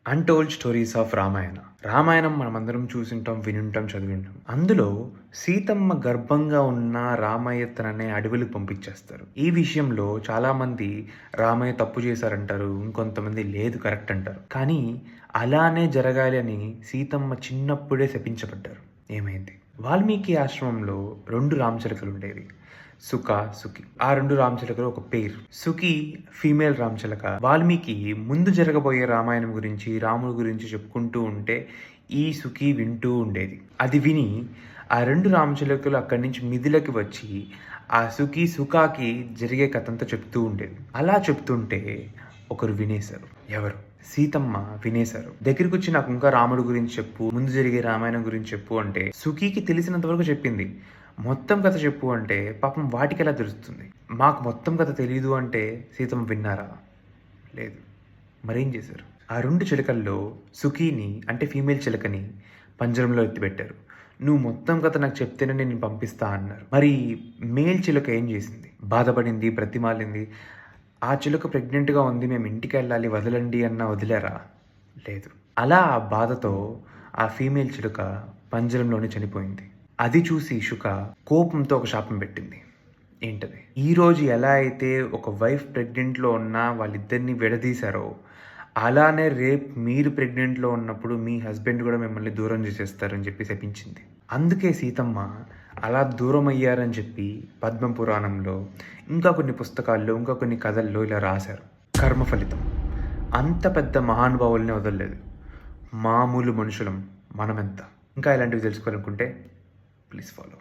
Untold stories of Ramayanam మనమందరం చూసుంటాం, వినుంటాం, చదివుంటాం. అందులో సీతమ్మ గర్భంగా ఉన్న రామయ్య తనని అడవులకు పంపించేస్తారు. ఈ విషయంలో చాలామంది రామయ్య తప్పు చేశారంటారు. ఇంకొంతమంది లేదు కరెక్ట్ అంటారు. కానీ అలానే జరగాలి అని సీతమ్మ చిన్నప్పుడే శపించబడ్డారు. ఏమైంది? వాల్మీకి ఆశ్రమంలో 2 రామచిలుకలు ఉండేవి. సుఖ, సుఖి. ఆ 2 రామచిలుకలు ఒక పేరు. సుఖి ఫీమేల్ రామచిలక. వాల్మీకి ముందు జరగబోయే రామాయణం గురించి, రాముడి గురించి చెప్పుకుంటూ ఉంటే ఈ సుఖి వింటూ ఉండేది. అది విని ఆ 2 రామచిలుకలు అక్కడి నుంచి మిదిలకి వచ్చి ఆ సుఖాకి జరిగే కథంతా చెప్తూ ఉండేది. అలా చెప్తుంటే ఒకరు వినేశారు. ఎవరు? సీతమ్మ వినేశారు. దగ్గరికి వచ్చి నాకు ఇంకా రాముడి గురించి చెప్పు, ముందు జరిగే రామాయణం గురించి చెప్పు అంటే సుఖికి తెలిసినంత వరకు చెప్పింది. మొత్తం కథ చెప్పు అంటే పాపం వాటికి ఎలా తెలుస్తుంది? మాకు మొత్తం కథ తెలీదు అంటే సీతమ్మ విన్నారా? లేదు. మరేం చేశారు? ఆ 2 చిలకల్లో సుఖీని అంటే ఫీమేల్ చిలకని పంజరంలో ఎత్తిపెట్టారు. నువ్వు మొత్తం కథ నాకు చెప్తేనే నేను పంపిస్తా అన్నారు. మరి మేల్ చిలుక ఏం చేసింది? బాధపడింది, బ్రతిమాలింది. ఆ చిలుక ప్రెగ్నెంట్గా ఉంది, మేము ఇంటికి వెళ్ళాలి, వదలండి అన్న వదిలేరా? లేదు. అలా ఆ బాధతో ఆ ఫీమేల్ చిలుక పంజరంలోనే చనిపోయింది. అది చూసి శుక కోపంతో ఒక శాపం పెట్టింది. ఏంటది? ఈరోజు ఎలా అయితే ఒక వైఫ్ ప్రెగ్నెంట్లో ఉన్నా వాళ్ళిద్దరిని విడదీశారో, అలానే రేపు మీరు ప్రెగ్నెంట్లో ఉన్నప్పుడు మీ హస్బెండ్ కూడా మిమ్మల్ని దూరం చేసేస్తారని చెప్పి శపించింది. అందుకే సీతమ్మ అలా దూరం అయ్యారని చెప్పి పద్మ పురాణంలో, ఇంకా కొన్ని పుస్తకాల్లో, ఇంకా కొన్ని కథల్లో ఇలా రాశారు. కర్మ ఫలితం. అంత పెద్ద మహానుభావుల్ని వదలలేదు. మామూలు మనుషులం మనమెంత. ఇంకా ఇలాంటివి తెలుసుకోవాలనుకుంటే ప్లీజ్ ఫాలో.